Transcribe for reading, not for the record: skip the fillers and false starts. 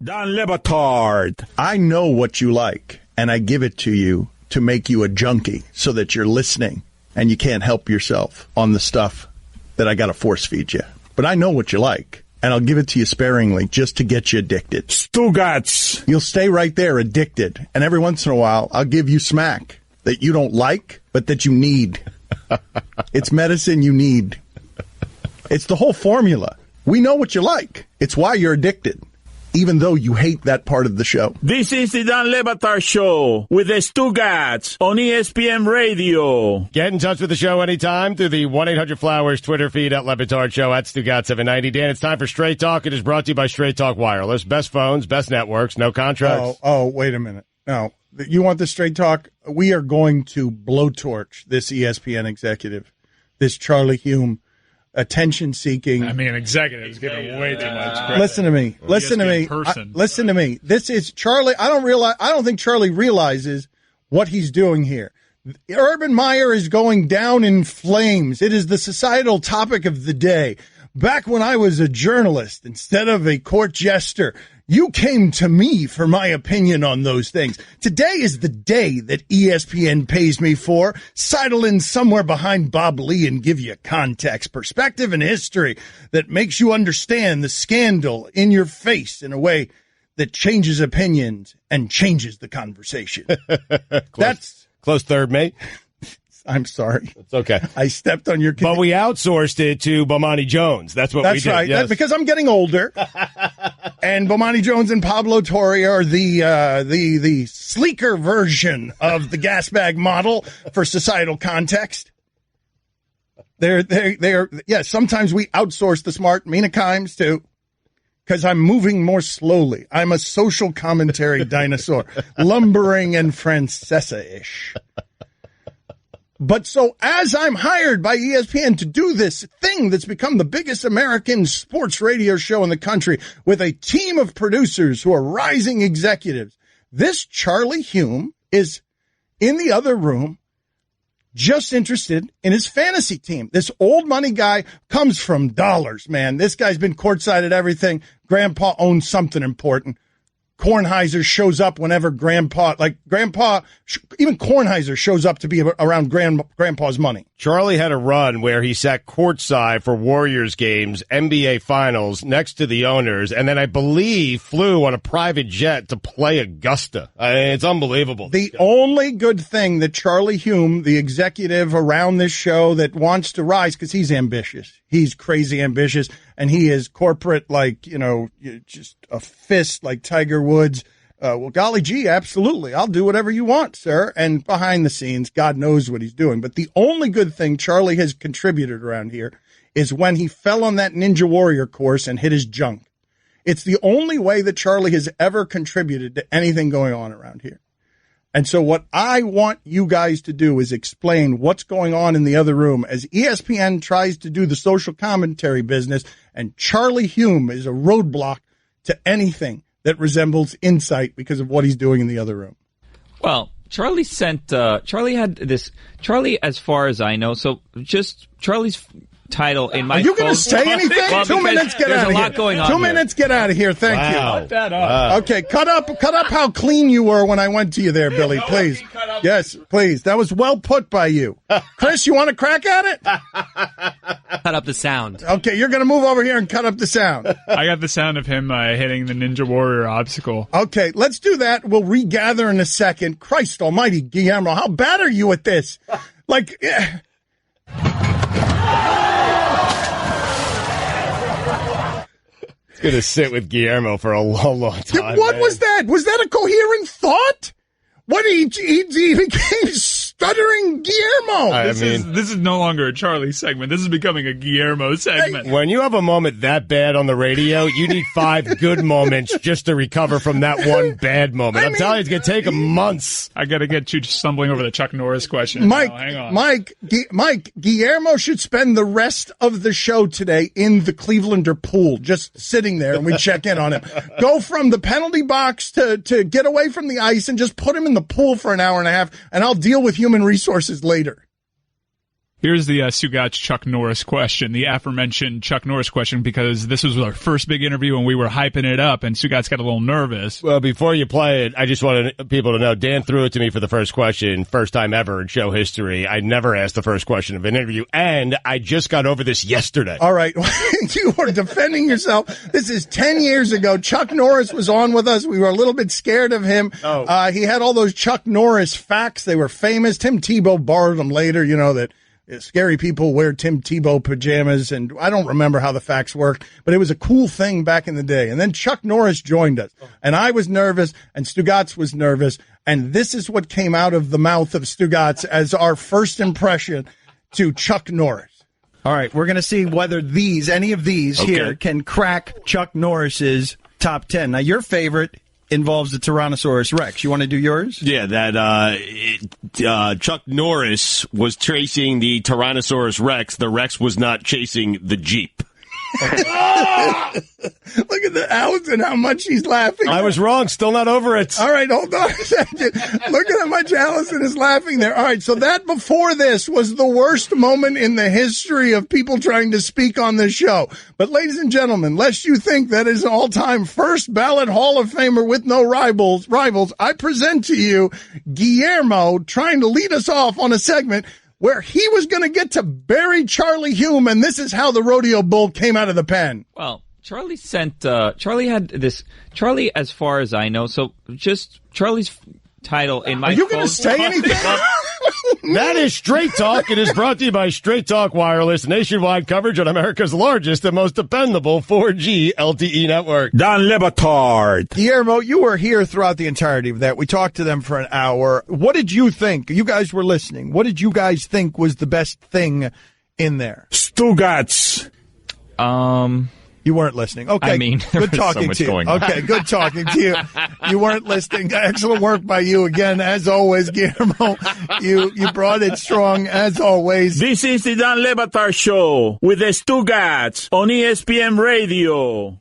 Don Lebatard. I know what you like, and I give it to you to make you a junkie so that you're listening and you can't help yourself on the stuff that I got to force feed you. But I know what you like, and I'll give it to you sparingly just to get you addicted. Stugotz. You'll stay right there addicted, and every once in a while, I'll give you smack that you don't like, but that you need. It's medicine you need. It's the whole formula. We know what you like. It's why you're addicted, even though you hate that part of the show. This is the Don Lebatard Show with the Stugotz on ESPN Radio. Get in touch with the show anytime through the 1-800-Flowers Twitter feed at Lebatard Show at Stugotz790. Dan, it's time for Straight Talk. It is brought to you by Straight Talk Wireless. Best phones, best networks, no contracts. Oh, wait a minute. No, you want the Straight Talk? We are going to blowtorch this ESPN executive, this Charlie Hume, attention-seeking. I mean, executives giving way too much credit. Listen to me. Listen to me. Listen to me. This is Charlie. I don't think Charlie realizes what he's doing here. Urban Meyer is going down in flames. It is the societal topic of the day. Back when I was a journalist instead of a court jester, you came to me for my opinion on those things. Today is the day that ESPN pays me for. Sidle in somewhere behind Bob Lee and give you context, perspective, and history that makes you understand the scandal in your face in a way that changes opinions and changes the conversation. That's close third, mate. I'm sorry. It's okay. I stepped on your... But we outsourced it to Bomani Jones. That's what we did. That's right. Yes. Because I'm getting older. And Bomani Jones and Pablo Torre are the sleeker version of the gas bag model for societal context. They're sometimes we outsource the smart Mina Kimes too. Because I'm moving more slowly. I'm a social commentary dinosaur. Lumbering and Francesa-ish. But so as I'm hired by ESPN to do this thing that's become the biggest American sports radio show in the country with a team of producers who are rising executives, this Charlie Hume is in the other room just interested in his fantasy team. This old money guy comes from dollars, man. This guy's been courtside at everything. Grandpa owns something important. Kornheiser shows up whenever even Kornheiser shows up to be around Grandpa's money. Charlie had a run where he sat courtside for Warriors games, NBA Finals, next to the owners, and then I believe flew on a private jet to play Augusta. It's unbelievable. The only good thing that Charlie Hume, the executive around this show that wants to rise, because he's ambitious. He's crazy ambitious, and he is corporate just a fist like Tiger Woods. Well, golly gee, absolutely. I'll do whatever you want, sir. And behind the scenes, God knows what he's doing. But the only good thing Charlie has contributed around here is when he fell on that Ninja Warrior course and hit his junk. It's the only way that Charlie has ever contributed to anything going on around here. And so what I want you guys to do is explain what's going on in the other room as ESPN tries to do the social commentary business, and Charlie Hume is a roadblock to anything that resembles insight because of what he's doing in the other room. Well, Charlie had this, as far as I know, so just Charlie's title in my Are you going to say anything? Well, 2 minutes, get out of here. There's a lot going on 2 minutes, get out of here. Thank you. Cut that up. Okay, cut up how clean you were when I went to you there, Billy, please. Yes, please. That was well put by you. Chris, you want to crack at it? Cut up the sound. Okay, you're going to move over here and cut up the sound. I got the sound of him hitting the Ninja Warrior obstacle. Okay, let's do that. We'll regather in a second. Christ almighty, Guillermo, how bad are you at this? It's going to sit with Guillermo for a long, long time. What was that? Was that a coherent thought? What, he became stuttering Guillermo. This is no longer a Charlie segment. This is becoming a Guillermo segment. When you have a moment that bad on the radio, you need 5 good moments just to recover from that one bad moment. I'm telling you, it's going to take months. I got to get you stumbling over the Chuck Norris question. Mike, hang on. Mike, Guillermo should spend the rest of the show today in the Clevelander pool, just sitting there, and we check in on him. Go from the penalty box to get away from the ice and just put him in the pool for an hour and a half, and I'll deal with human resources later. Here's the Stugotz Chuck Norris question, the aforementioned Chuck Norris question, because this was our first big interview and we were hyping it up, and Stugotz got a little nervous. Well, before you play it, I just wanted people to know Dan threw it to me for the first question, first time ever in show history. I never asked the first question of an interview, and I just got over this yesterday. All right. You are defending yourself. This is 10 years ago. Chuck Norris was on with us. We were a little bit scared of him. He had all those Chuck Norris facts. They were famous. Tim Tebow borrowed them later, that scary people wear Tim Tebow pajamas, and I don't remember how the facts worked, but it was a cool thing back in the day. And then Chuck Norris joined us, and I was nervous, and Stugotz was nervous, and this is what came out of the mouth of Stugotz as our first impression to Chuck Norris. All right, we're going to see whether any of these here can crack Chuck Norris's top 10. Now, your favorite involves the Tyrannosaurus Rex. You want to do yours? Yeah, that Chuck Norris was chasing the Tyrannosaurus Rex. The Rex was not chasing the Jeep. Look at the Allison, how much she's laughing. I was wrong. Still not over it. All right, hold on a second. Look at how much Allison is laughing there. All right, so that before this was the worst moment in the history of people trying to speak on this show. But ladies and gentlemen, lest you think that is an all-time first ballot Hall of Famer with no rivals, I present to you Guillermo trying to lead us off on a segment where he was going to get to bury Charlie Hume, and this is how the rodeo bull came out of the pen. Well, Charlie had this, Charlie, as far as I know, so just Charlie's title in my Are you going to say anything? That is Straight Talk. It is brought to you by Straight Talk Wireless, nationwide coverage on America's largest and most dependable 4G LTE network. Don Lebatard. Guillermo, you were here throughout the entirety of that. We talked to them for an hour. What did you think? You guys were listening. What did you guys think was the best thing in there? Stugotz. You weren't listening. Okay, I mean, good talking so much to you. going on. Okay, good talking to you. You weren't listening. Excellent work by you again, as always, Guillermo. You brought it strong, as always. This is the Don Lebatard Show with the Stugotz on ESPN Radio.